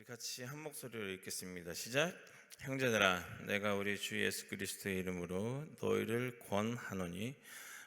같이 한 목소리로 읽겠습니다. 시작. 형제들아, 내가 우리 주 예수 그리스도의 이름으로 너희를 권하노니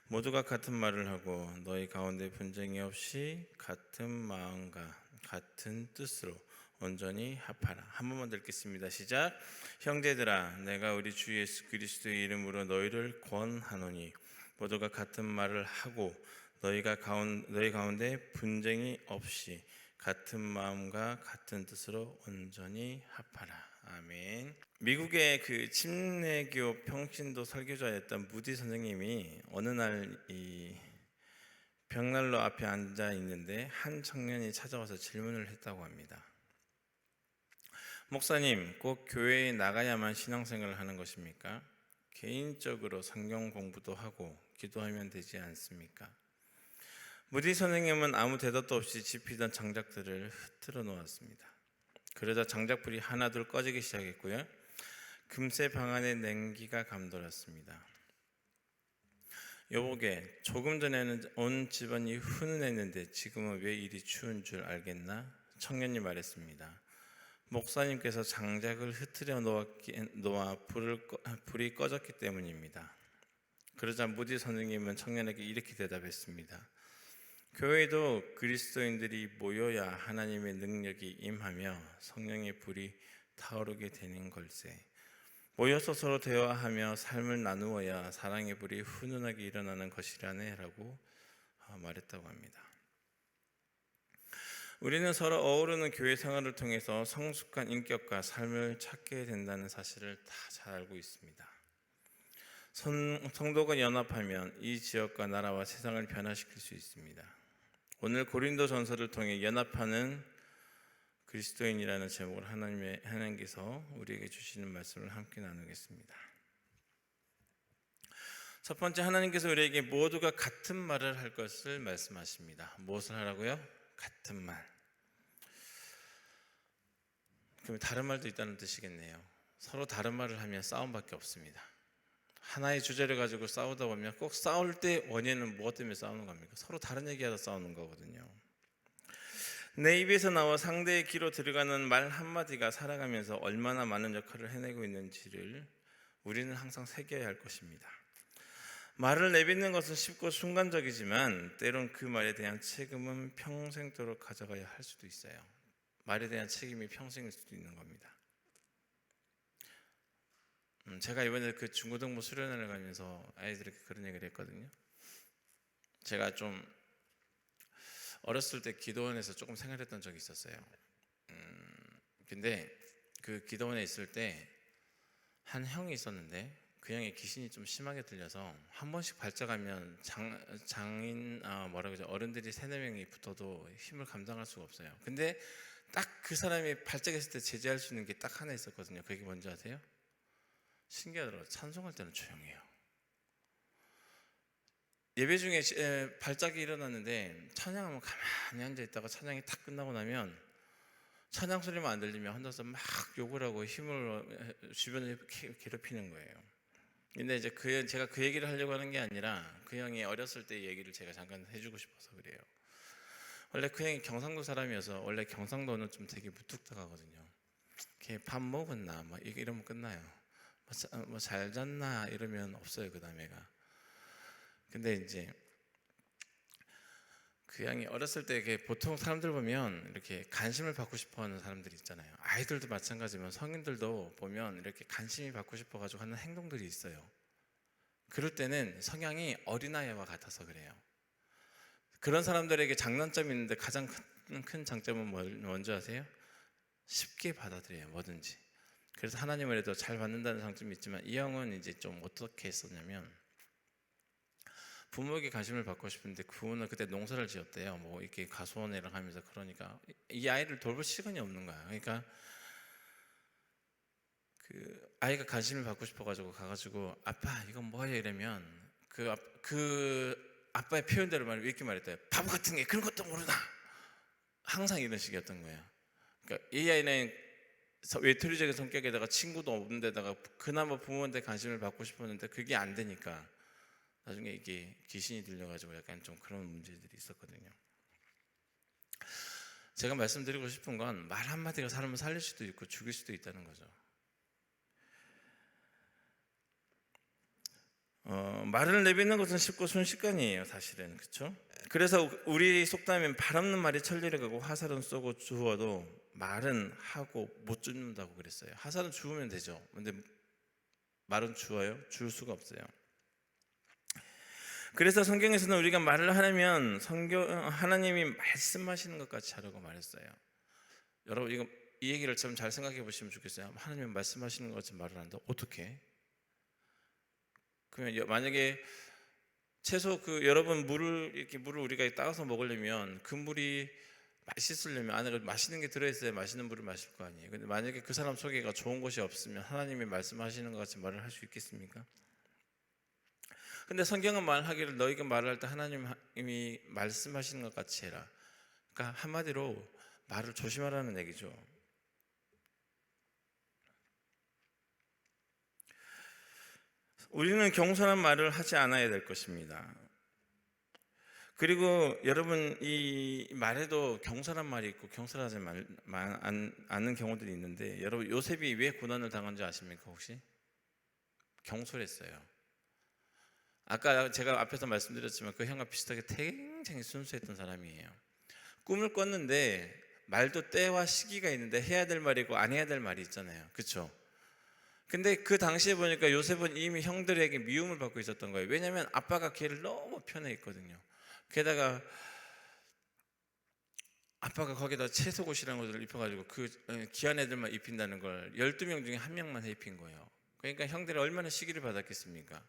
모두가 같은 말을 하고 너희 가운데 분쟁이 없이 같은 마음과 같은 뜻으로 온전히 합하라. 한 번만 읽겠습니다. 시작. 형제들아, 내가 우리 주 예수 그리스도의 이름으로 너희를 권하노니 모두가 같은 말을 하고 너희 가운데 분쟁이 없이 같은 마음과 같은 뜻으로 온전히 합하라. 아멘. 미국의 그 침례교 평신도 설교자였던 무디 선생님이 어느 날 이 벽난로 앞에 앉아 있는데 한 청년이 찾아와서 질문을 했다고 합니다. 목사님, 꼭 교회에 나가야만 신앙생활을 하는 것입니까? 개인적으로 성경 공부도 하고 기도하면 되지 않습니까? 무디 선생님은 아무 대답도 없이 지피던 장작들을 흩트러 놓았습니다. 그러자 장작불이 하나둘 꺼지기 시작했고요. 금세 방 안에 냉기가 감돌았습니다. 여보게, 조금 전에는 온 집안이 훈훈했는데 지금은 왜 이리 추운 줄 알겠나? 청년이 말했습니다. 목사님께서 장작을 흩트려 놓아 불이 꺼졌기 때문입니다. 그러자 무디 선생님은 청년에게 이렇게 대답했습니다. 교회도 그리스도인들이 모여야 하나님의 능력이 임하며 성령의 불이 타오르게 되는 걸세. 모여서 서로 대화하며 삶을 나누어야 사랑의 불이 훈훈하게 일어나는 것이라네 라고 말했다고 합니다. 우리는 서로 어우르는 교회 생활을 통해서 성숙한 인격과 삶을 찾게 된다는 사실을 다 잘 알고 있습니다. 성도가 연합하면 이 지역과 나라와 세상을 변화시킬 수 있습니다. 오늘 고린도 전서를 통해 연합하는 그리스도인이라는 제목으로 하나님께서 우리에게 주시는 말씀을 함께 나누겠습니다. 첫 번째, 하나님께서 우리에게 모두가 같은 말을 할 것을 말씀하십니다. 무엇을 하라고요? 같은 말. 그럼 다른 말도 있다는 뜻이겠네요. 서로 다른 말을 하면 싸움밖에 없습니다. 하나의 주제를 가지고 싸우다 보면 꼭 싸울 때 원인은 무엇 때문에 싸우는 겁니까? 서로 다른 얘기하다 싸우는 거거든요. 내 입에서 나와 상대의 귀로 들어가는 말 한마디가 살아가면서 얼마나 많은 역할을 해내고 있는지를 우리는 항상 새겨야 할 것입니다. 말을 내뱉는 것은 쉽고 순간적이지만 때론 그 말에 대한 책임은 평생도록 가져가야 할 수도 있어요. 말에 대한 책임이 평생일 수도 있는 겁니다. 제가 이번에 그 중고등부 수련회를 가면서 아이들에게 그런 얘기를 했거든요. 제가 좀 어렸을 때 기도원에서 조금 생활했던 적이 있었어요. 근데 그 기도원에 있을 때 한 형이 있었는데 그 형의 귀신이 좀 심하게 들려서 한 번씩 발작하면 어른들이 3-4명이 붙어도 힘을 감당할 수가 없어요. 근데 딱 그 사람이 발작했을 때 제지할 수 있는 게 딱 하나 있었거든요. 그게 뭔지 아세요? 신기하더라고요. 찬송할 때는 조용해요. 예배 중에 발작이 일어났는데 찬양하면 가만히 앉아있다가 찬양이 탁 끝나고 나면 찬양 소리만 안 들리면 혼자서 막 욕을 하고 힘을 주변에 괴롭히는 거예요. 근데 이제 제가 그 얘기를 하려고 하는 게 아니라 그 형이 어렸을 때 얘기를 제가 잠깐 해주고 싶어서 그래요. 원래 그 형이 경상도 사람이어서 원래 경상도는 좀 되게 무뚝뚝하거든요. 걔 밥 먹었나? 막 이러면 끝나요. 뭐 잘 잤나? 이러면 없어요, 그 다음에가. 근데 이제 그 양이 어렸을 때 보통 사람들 보면 이렇게 관심을 받고 싶어 하는 사람들이 있잖아요. 아이들도 마찬가지지만 성인들도 보면 이렇게 관심이 받고 싶어 가지고 하는 행동들이 있어요. 그럴 때는 성향이 어린아이와 같아서 그래요. 그런 사람들에게 장단점이 있는데 가장 큰 장점은 뭔지 아세요? 쉽게 받아들여요, 뭐든지. 그래서 하나님을 해도 잘 받는다는 장점이 있지만 이 형은 이제 좀 어떻게 했었냐면 부모에게 관심을 받고 싶은데 부모는 그때 농사를 지었대요. 뭐 이렇게 가수원이랑 하면서. 그러니까 이 아이를 돌볼 시간이 없는 거야. 그러니까 그 아이가 관심을 받고 싶어가지고 가가지고 아빠 이건 뭐야 이러면 그 아빠의 표현대로 이렇게 말했대요. 바보 같은 게 그런 것도 모르나. 항상 이런 식이었던 거예요. 그러니까 이 아이는 외톨이적인 성격에다가 친구도 없는 데다가 그나마 부모한테 관심을 받고 싶었는데 그게 안 되니까 나중에 이게 귀신이 들려가지고 약간 좀 그런 문제들이 있었거든요. 제가 말씀드리고 싶은 건 말 한마디가 사람을 살릴 수도 있고 죽일 수도 있다는 거죠. 말을 내뱉는 것은 쉽고 순식간이에요, 사실은. 그렇죠? 그래서 우리 속담엔 발 없는 말이 천리를 가고 화살은 쏘고 주워도 말은 하고 못 죽는다고 그랬어요. 화살은 주우면 되죠. 근데 말은 주워요? 주울 수가 없어요. 그래서 성경에서는 우리가 말을 하려면 하나님이 말씀하시는 것 같이 하라고 말했어요. 여러분 이 얘기를 좀 잘 생각해 보시면 좋겠어요. 하나님이 말씀하시는 것 같이 말을 한다. 어떻게? 그러면 만약에 채소 여러분 물을 우리가 따가서 먹으려면 그 물이 맛있으려면 안에 맛있는 게 들어있어야 맛있는 물을 마실 거 아니에요. 근데 만약에 그 사람 속에가 좋은 것이 없으면 하나님이 말씀하시는 것 같이 말을 할 수 있겠습니까? 근데 성경은 말하기를 너희가 말을 할 때 하나님이 말씀하시는 것 같이 해라. 그러니까 한마디로 말을 조심하라는 얘기죠. 우리는 경솔한 말을 하지 않아야 될 것입니다. 그리고 여러분 이 말에도 경솔한 말이 있고 경솔하지 않는 경우들이 있는데, 여러분 요셉이 왜 고난을 당한지 아십니까 혹시? 경솔했어요. 아까 제가 앞에서 말씀드렸지만 그 형과 비슷하게 굉장히 순수했던 사람이에요. 꿈을 꿨는데 말도 때와 시기가 있는데 해야 될 말이고 안 해야 될 말이 있잖아요. 그렇죠? 근데 그 당시에 보니까 요셉은 이미 형들에게 미움을 받고 있었던 거예요. 왜냐하면 아빠가 걔를 너무 편애했거든요. 게다가 아빠가 거기다 채속옷이라는 것을 입혀가지고 그 귀한 애들만 입힌다는 걸 12명 중에 1명만 입힌 거예요. 그러니까 형들이 얼마나 시기를 받았겠습니까?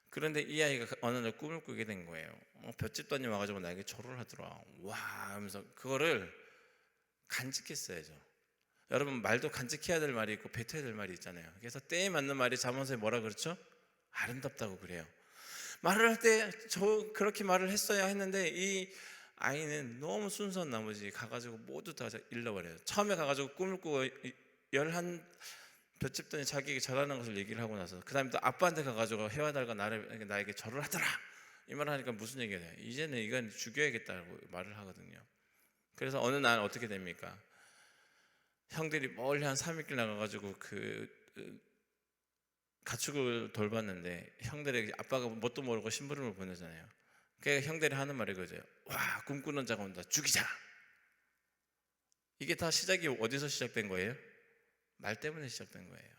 그런데 이 아이가 어느 날 꿈을 꾸게 된 거예요. 볏집단이 와가지고 나에게 절을 하더라. 와 하면서 그거를 간직했어야죠. 여러분 말도 간직해야 될 말이 있고 뱉어야 될 말이 있잖아요. 그래서 때에 맞는 말이 잠언서에 뭐라 그렇죠? 아름답다고 그래요. 말을 할 때 저 그렇게 말을 했어야 했는데 이 아이는 너무 순수한 나머지 가가지고 모두 다 잃어버려요. 처음에 가가지고 꿈을 꾸고 11 볏집단이 자기에게 절하는 것을 얘기를 하고 나서 그 다음에 또 아빠한테 가가지고 해와 달과 나에게 절을 하더라 이 말을 하니까 무슨 얘기가 돼요? 이제는 이건 죽여야겠다고 말을 하거든요. 그래서 어느 날 어떻게 됩니까? 형들이 멀리 한 3일길 나가가지고 가축을 돌봤는데 형들에게 아빠가 뭣도 모르고 심부름을 보내잖아요. 그러니까 형들이 하는 말이 그거죠. 와 꿈꾸는 자가 온다 죽이자. 이게 다 시작이 어디서 시작된 거예요? 말 때문에 시작된 거예요.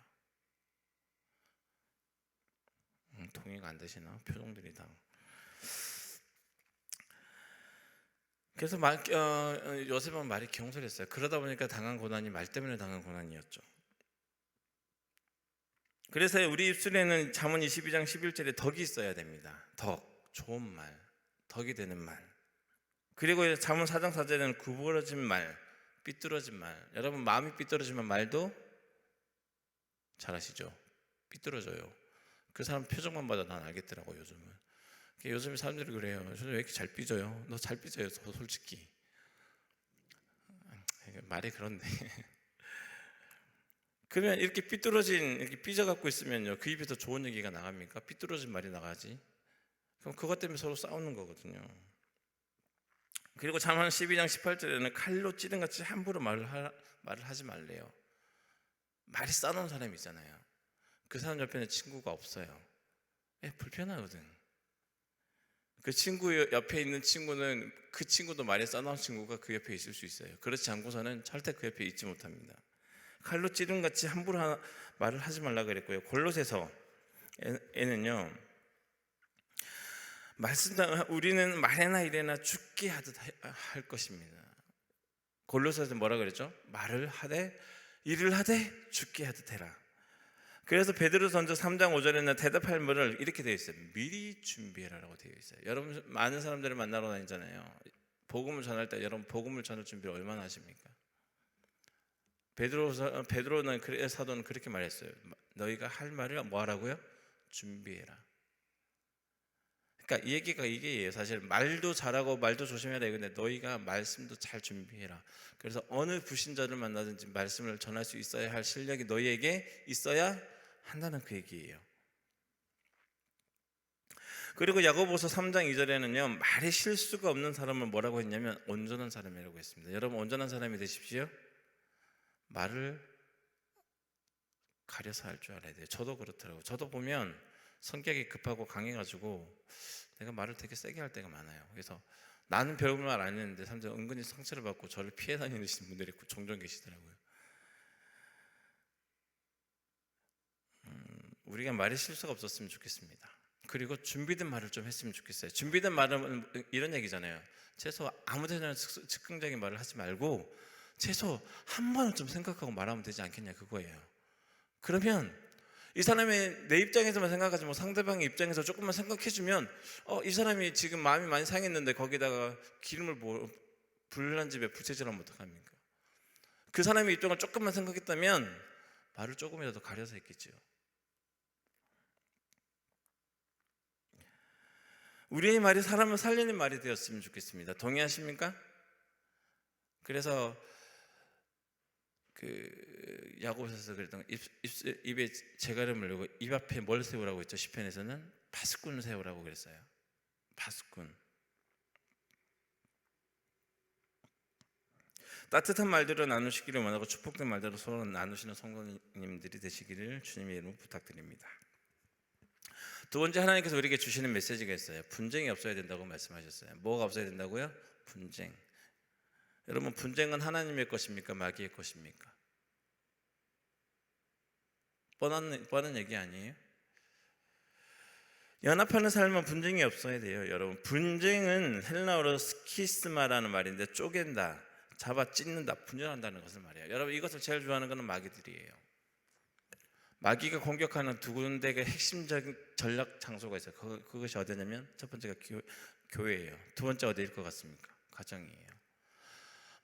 동의가 안 되시나? 표정들이 다. 그래서 요셉은 말이 경솔했어요. 그러다 보니까 당한 고난이 말 때문에 당한 고난이었죠. 그래서 우리 입술에는 잠언 22장 11절에 덕이 있어야 됩니다. 덕, 좋은 말, 덕이 되는 말. 그리고 잠언 4장 4절에는 구부러진 말, 삐뚤어진 말. 여러분 마음이 삐뚤어지면 말도 잘 아시죠? 삐뚤어져요. 그 사람 표정만 봐도 난 알겠더라고 요즘은. 요즘 사람들이 그래요. 저는 왜 이렇게 잘 삐져요? 너 잘 삐져요 솔직히. 말이 그런데 그러면 이렇게 이렇게 삐져갖고 있으면요 그 입에서 좋은 얘기가 나갑니까? 삐뚤어진 말이 나가지. 그럼 그것 때문에 서로 싸우는 거거든요. 그리고 잠언 12장 18절에는 칼로 찌른같이 함부로 말을 하지 말래요. 말이 싸놓은 사람이 있잖아요. 그 사람 옆에는 친구가 없어요. 불편하거든. 그 친구 옆에 있는 친구는 그 친구도 말이 싸놓은 친구가 그 옆에 있을 수 있어요. 그렇지 않고서는 절대 그 옆에 있지 못합니다. 칼로 찌른같이 함부로 말을 하지 말라 그랬고요. 골로새서에는요 우리는 말에나 이래나 죽게 하듯 할 것입니다. 골로새서 뭐라 그랬죠? 말을 하되 일을 하되 죽게 하듯 해라. 그래서 베드로전서 3장 5절에는 대답할 말을 이렇게 되어 있어요. 미리 준비해라라고 되어 있어요. 여러분 많은 사람들을 만나러 다니잖아요. 복음을 전할 때 여러분 복음을 전할 준비를 얼마나 하십니까? 베드로는 사도는 그렇게 말했어요. 너희가 할 말을 뭐 하라고요? 준비해라. 그러니까 이 얘기가 이게예요. 사실 말도 잘하고 말도 조심해야 돼. 근데 너희가 말씀도 잘 준비해라. 그래서 어느 불신자를 만나든지 말씀을 전할 수 있어야 할 실력이 너희에게 있어야 한다는 그 얘기예요. 그리고 야고보서 3장 2절에는요 말이 실수가 없는 사람을 뭐라고 했냐면 온전한 사람이라고 했습니다. 여러분 온전한 사람이 되십시오. 말을 가려서 할 줄 알아야 돼요. 저도 그렇더라고요. 저도 보면 성격이 급하고 강해가지고 내가 말을 되게 세게 할 때가 많아요. 그래서 나는 별말 안 했는데 사람들이 은근히 상처를 받고 저를 피해 다니시는 분들이 종종 계시더라고요. 우리가 말에 실수가 없었으면 좋겠습니다. 그리고 준비된 말을 좀 했으면 좋겠어요. 준비된 말은 이런 얘기잖아요. 최소 아무데나 즉흥적인 말을 하지 말고 최소 한 번은 좀 생각하고 말하면 되지 않겠냐 그거예요. 그러면 이 사람이 내 입장에서만 생각하지 뭐 상대방의 입장에서 조금만 생각해주면 이 사람이 지금 마음이 많이 상했는데 거기다가 기름을 불난 집에 부채질하면 어떡합니까? 그 사람의 입장을 조금만 생각했다면 말을 조금이라도 가려서 했겠죠. 우리의 말이 사람을 살리는 말이 되었으면 좋겠습니다. 동의하십니까? 그래서 그 야고보서에서 그랬던 입에 재가름을 내고 입 앞에 뭘 세우라고 했죠? 시편에서는 파수꾼을 세우라고 그랬어요. 파수꾼. 따뜻한 말대로 나누시기를 원하고 축복된 말대로 서로 나누시는 성도님들이 되시기를 주님의 이름으로 부탁드립니다. 두 번째, 하나님께서 우리에게 주시는 메시지가 있어요. 분쟁이 없어야 된다고 말씀하셨어요. 뭐가 없어야 된다고요? 분쟁. 여러분 분쟁은 하나님의 것입니까? 마귀의 것입니까? 뻔한 얘기 아니에요? 연합하는 삶은 분쟁이 없어야 돼요. 여러분 분쟁은 헬라어로 스키스마라는 말인데 쪼갠다, 잡아 찢는다, 분열한다는 것을 말해요. 여러분 이것을 제일 좋아하는 것은 마귀들이에요. 마귀가 공격하는 두 군데의 핵심적인 전략 장소가 있어요. 그것이 어디냐면 첫 번째가 교회예요. 두 번째 어디일 것 같습니까? 가정이에요.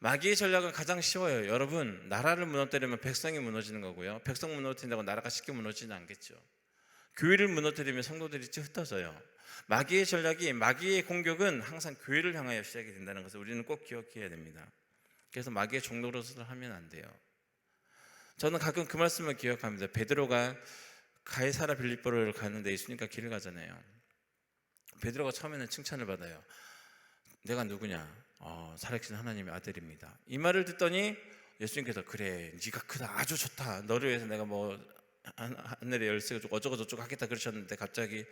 마귀의 전략은 가장 쉬워요. 여러분 나라를 무너뜨리면 백성이 무너지는 거고요. 백성 무너뜨린다고 나라가 쉽게 무너지지는 않겠죠. 교회를 무너뜨리면 성도들이 흩어져요. 마귀의 전략이, 마귀의 공격은 항상 교회를 향하여 시작이 된다는 것을 우리는 꼭 기억해야 됩니다. 그래서 마귀의 종노릇을 하면 안 돼요. 저는 가끔 그 말씀을 기억합니다. 베드로가 가이사라 빌립보를 가는데 예수님과 길을 가잖아요. 베드로가 처음에는 칭찬을 받아요. 내가 누구냐? 살아계신 하나님의 아들입니다. 이 말을 듣더니 예수님께서 그래 네가 크다, 아주 좋다, 너를 위해서 내가 뭐 하늘의 열쇠가 주고 어쩌고 저쩌고 하겠다 그러셨는데 갑자기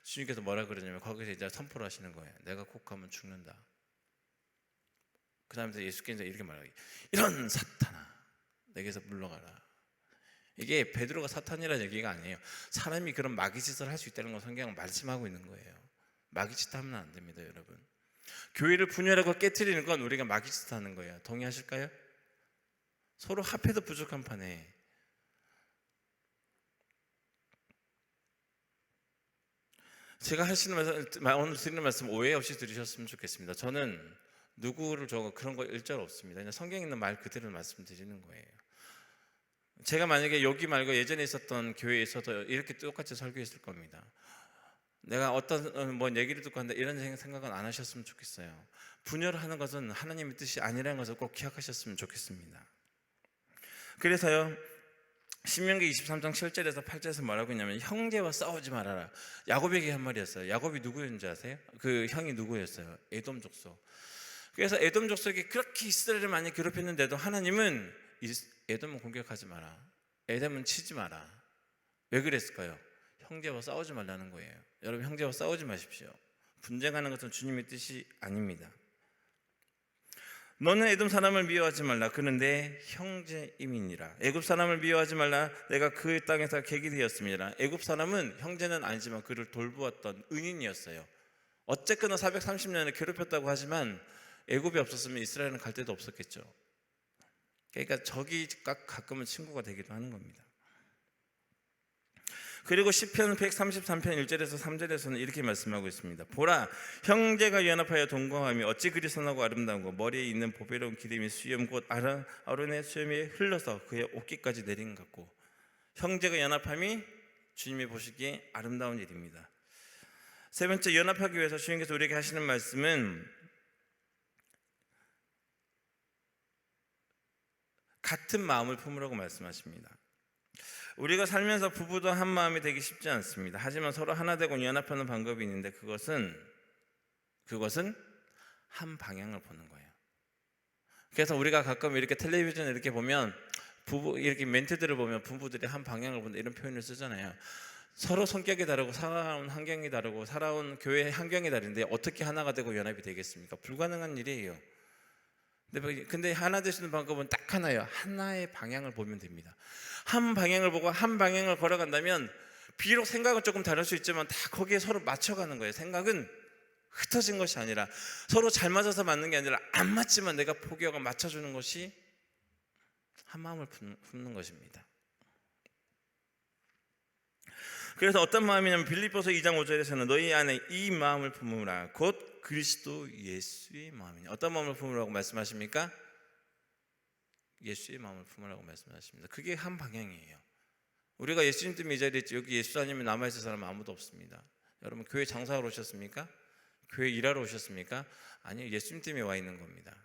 주님께서 뭐라 그러냐면 거기서 이제 선포를 하시는 거예요. 내가 꼭 가면 죽는다. 그 다음에 예수께서 이렇게 말하기, 이런 사탄아 내게서 물러가라. 이게 베드로가 사탄이라는 얘기가 아니에요. 사람이 그런 마귀짓을 할 수 있다는 걸 성경은 말씀하고 있는 거예요. 마귀짓 하면 안 됩니다. 여러분 교회를 분열하고 깨트리는 건 우리가 마귀짓 하는 거예요. 동의하실까요? 서로 합해도 부족한 판에 제가 오늘 드리는 말씀 오해 없이 들으셨으면 좋겠습니다. 저는 누구를 그런 거 일절 없습니다. 그냥 성경에 있는 말 그대로 말씀드리는 거예요. 제가 만약에 여기 말고 예전에 있었던 교회에서도 이렇게 똑같이 설교했을 겁니다. 내가 어떤 얘기를 듣고 한다 이런 생각은 안 하셨으면 좋겠어요. 분열하는 것은 하나님의 뜻이 아니라는 것을 꼭 기억하셨으면 좋겠습니다. 그래서요 신명기 23장 7절에서 8절에서 뭐라고 했냐면 형제와 싸우지 말아라. 야곱에게 한 말이었어요. 야곱이 누구였는지 아세요? 그 형이 누구였어요? 에돔 족속. 그래서 에돔 족속이 그렇게 이스라엘을 많이 괴롭혔는데도 하나님은 에돔은 공격하지 마라, 에돔은 치지 마라. 왜 그랬을까요? 형제와 싸우지 말라는 거예요. 여러분 형제와 싸우지 마십시오. 분쟁하는 것은 주님의 뜻이 아닙니다. 너는 에돔 사람을 미워하지 말라. 그는 내 형제임이니라. 애굽 사람을 미워하지 말라. 내가 그 땅에서 객이 되었습니다. 애굽 사람은 형제는 아니지만 그를 돌보았던 은인이었어요. 어쨌거나 430년을 괴롭혔다고 하지만 애굽이 없었으면 이스라엘은 갈 데도 없었겠죠. 그러니까 적이 가끔은 친구가 되기도 하는 겁니다. 그리고 시편 133편 1절에서 3절에서는 이렇게 말씀하고 있습니다. 보라, 형제가 연합하여 동거함이 어찌 그리 선하고 아름다운 거. 머리에 있는 보배로운 기름이 수염 곧 아론의 수염이 흘러서 그의 옷깃까지 내린 것 같고. 형제가 연합함이 주님이 보시기에 아름다운 일입니다. 세 번째, 연합하기 위해서 주님께서 우리에게 하시는 말씀은 같은 마음을 품으라고 말씀하십니다. 우리가 살면서 부부도 한 마음이 되기 쉽지 않습니다. 하지만 서로 하나 되고 연합하는 방법이 있는데 그것은 한 방향을 보는 거예요. 그래서 우리가 가끔 이렇게 텔레비전 이렇게 보면 부부 이렇게 멘트들을 보면 부부들이 한 방향을 본다 이런 표현을 쓰잖아요. 서로 성격이 다르고 살아온 환경이 다르고 살아온 교회 환경이 다른데 어떻게 하나가 되고 연합이 되겠습니까? 불가능한 일이에요. 근데 하나 되시는 방법은 딱 하나예요. 하나의 방향을 보면 됩니다. 한 방향을 보고 한 방향을 걸어간다면 비록 생각은 조금 다를 수 있지만 다 거기에 서로 맞춰가는 거예요. 생각은 흩어진 것이 아니라 서로 잘 맞아서 맞는 게 아니라 안 맞지만 내가 포기하고 맞춰주는 것이 한 마음을 품는 것입니다. 그래서 어떤 마음이냐면 빌립보서 2장 5절에서는 너희 안에 이 마음을 품으라 곧 그리스도 예수의 마음이냐. 어떤 마음을 품으라고 말씀하십니까? 예수의 마음을 품으라고 말씀하십니다. 그게 한 방향이에요. 우리가 예수님 때문에 이 자리에 있지 여기 예수 아니면 남아있을 사람은 아무도 없습니다. 여러분 교회 장사하러 오셨습니까? 교회 일하러 오셨습니까? 아니요, 예수님 때문에 와 있는 겁니다.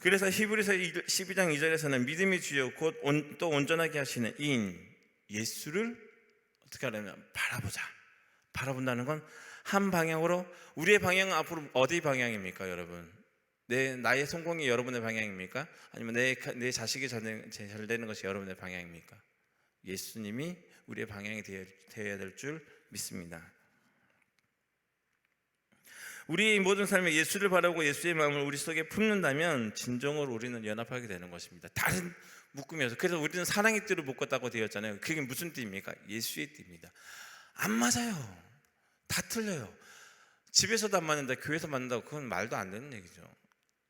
그래서 히브리서 12장 2절에서는 믿음이 주요 곧 또 온전하게 하시는 이인 예수를 어떻게 하려면 바라본다는 건 한 방향으로. 우리의 방향은 앞으로 어디 방향입니까 여러분? 나의 성공이 여러분의 방향입니까? 아니면 내 자식이 잘 되는 것이 여러분의 방향입니까? 예수님이 우리의 방향이 되어야 될 줄 믿습니다. 우리 모든 삶에 예수를 바라고 예수의 마음을 우리 속에 품는다면 진정으로 우리는 연합하게 되는 것입니다. 다른 묶음이어서. 그래서 우리는 사랑의 띠를 묶었다고 되었잖아요. 그게 무슨 띠입니까? 예수의 띠입니다. 안 맞아요. 다 틀려요. 집에서도 안 맞는다, 교회에서 맞는다고 그건 말도 안 되는 얘기죠.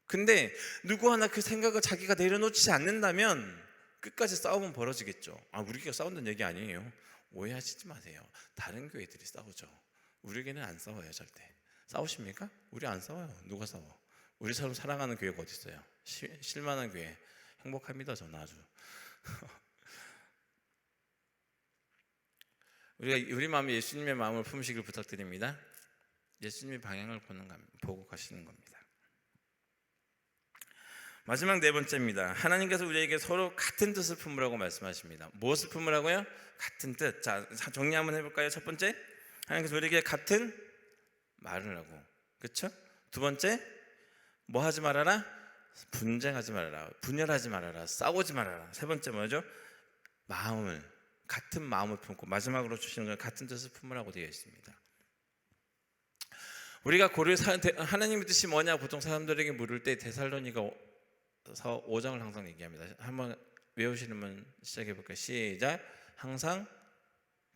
근데 누구 하나 그 생각을 자기가 내려놓지 않는다면 끝까지 싸움은 벌어지겠죠. 우리가 싸운다는 얘기 아니에요. 오해하시지 마세요. 다른 교회들이 싸우죠. 우리 교회는 안 싸워요. 절대. 싸우십니까? 우리 안 싸워요. 누가 싸워? 우리 서로 사랑하는 교회가 어디 있어요? 실만한 교회. 행복합니다. 저는 아주. 우리 마음에 예수님의 마음을 품으시길 부탁드립니다. 예수님의 방향을 보고 가시는 겁니다. 마지막 네 번째입니다. 하나님께서 우리에게 서로 같은 뜻을 품으라고 말씀하십니다. 무엇을 품으라고요? 같은 뜻. 자, 정리 한번 해볼까요? 첫 번째, 하나님께서 우리에게 같은 말을 하고, 그렇죠? 두 번째, 뭐 하지 말아라? 분쟁하지 말아라, 분열하지 말아라, 싸우지 말아라. 세 번째 뭐죠? 같은 마음을 품고, 마지막으로 주시는 건 같은 뜻을 품으라고 되어 있습니다. 우리가 하나님의 뜻이 뭐냐 보통 사람들에게 물을 때 데살로니가 5장을 항상 얘기합니다. 한번 외우시는 분 시작해 볼까요? 시작. 항상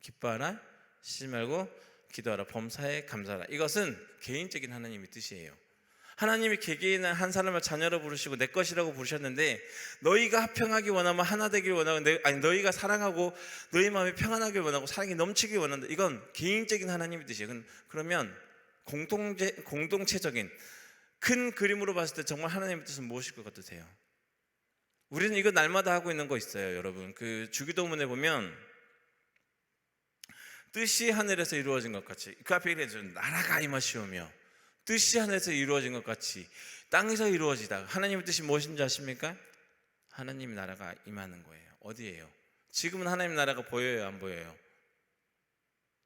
기뻐하라, 쉬지 말고 기도하라, 범사에 감사하라. 이것은 개인적인 하나님의 뜻이에요. 하나님이 개개인 한 사람을 자녀로 부르시고 내 것이라고 부르셨는데 너희가 합평하기 원하면 하나 되길 원하고 너희가 사랑하고 너희 마음이 평안하길 원하고 사랑이 넘치길 원한다. 이건 개인적인 하나님의 뜻이에요. 그러면 공동체적인 큰 그림으로 봤을 때 정말 하나님의 뜻은 무엇일 것 같으세요? 우리는 이거 날마다 하고 있는 거 있어요. 여러분 그 주기도문에 보면 뜻이 하늘에서 이루어진 것 같이, 그 앞에 이래죠. 나라가 임하시오며 뜻이 하늘에서 이루어진 것 같이 땅에서 이루어지다. 하나님의 뜻이 무엇인지 아십니까? 하나님의 나라가 임하는 거예요. 어디예요? 지금은 하나님의 나라가 보여요, 안 보여요?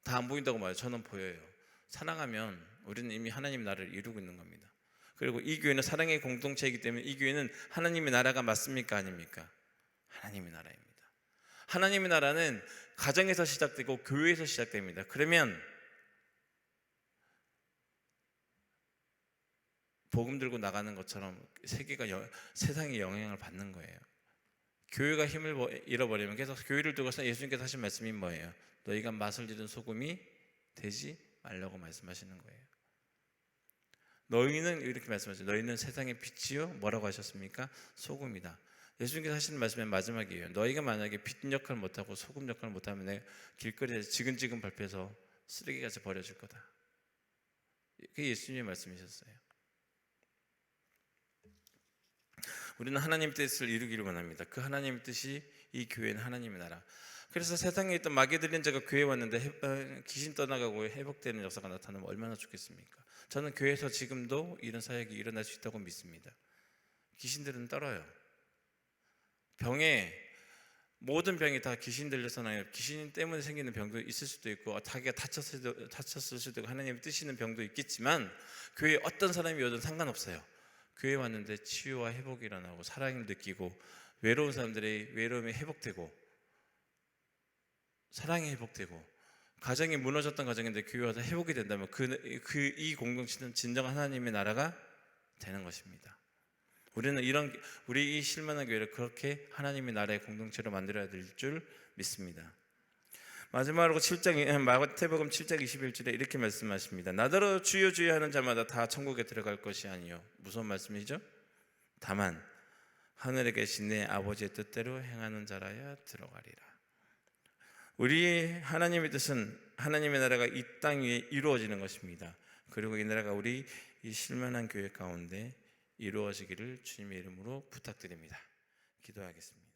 다 안 보인다고 말해요. 저는 보여요. 사랑하면 우리는 이미 하나님의 나라를 이루고 있는 겁니다. 그리고 이 교회는 사랑의 공동체이기 때문에 이 교회는 하나님의 나라가 맞습니까? 아닙니까? 하나님의 나라입니다. 하나님의 나라는 가정에서 시작되고 교회에서 시작됩니다. 그러면 복음 들고 나가는 것처럼 세상에 영향을 받는 거예요. 교회가 힘을 잃어버리면, 그래서 교회를 두고서 예수님께서 하신 말씀이 뭐예요? 너희가 맛을 잃은 소금이 되지 말라고 말씀하시는 거예요. 너희는 이렇게 말씀하셨죠. 너희는 세상의 빛이요 뭐라고 하셨습니까? 소금이다. 예수님께서 하시는 말씀의 마지막이에요. 너희가 만약에 빛 역할을 못하고 소금 역할을 못하면 내 길거리에서 지근지근 밟혀서 쓰레기같이 버려질 거다. 그게 예수님의 말씀이셨어요. 우리는 하나님의 뜻을 이루기를 원합니다. 그 하나님의 뜻이 이 교회는 하나님의 나라. 그래서 세상에 있던 마귀 들린 자가 교회에 왔는데 귀신 떠나가고 회복되는 역사가 나타나면 얼마나 좋겠습니까? 저는 교회에서 지금도 이런 사역이 일어날 수 있다고 믿습니다. 귀신들은 떨어요. 병에 모든 병이 다 귀신 들려서는 아니에요. 귀신 때문에 생기는 병도 있을 수도 있고 자기가 다쳤을 수도 있고 하나님이 뜨시는 병도 있겠지만 교회에 어떤 사람이 오든 상관없어요. 교회에 왔는데 치유와 회복이 일어나고 사랑을 느끼고 외로운 사람들의 외로움이 회복되고 사랑이 회복되고 가정이 무너졌던 가정인데 교회 와서 회복이 된다면 이 공동체는 진정한 하나님의 나라가 되는 것입니다. 우리는 우리 이 실만한 교회를 그렇게 하나님의 나라의 공동체로 만들어야 될 줄 믿습니다. 마지막으로 마태복음 7장 21절에 이렇게 말씀하십니다. 나더러 주여 주여 하는 자마다 다 천국에 들어갈 것이 아니요. 무슨 말씀이죠? 다만 하늘에 계신 내 아버지의 뜻대로 행하는 자라야 들어가리라. 우리 하나님의 뜻은 하나님의 나라가 이 땅 위에 이루어지는 것입니다. 그리고 이 나라가 우리 이 실만한 교회 가운데 이루어지기를 주님의 이름으로 부탁드립니다. 기도하겠습니다.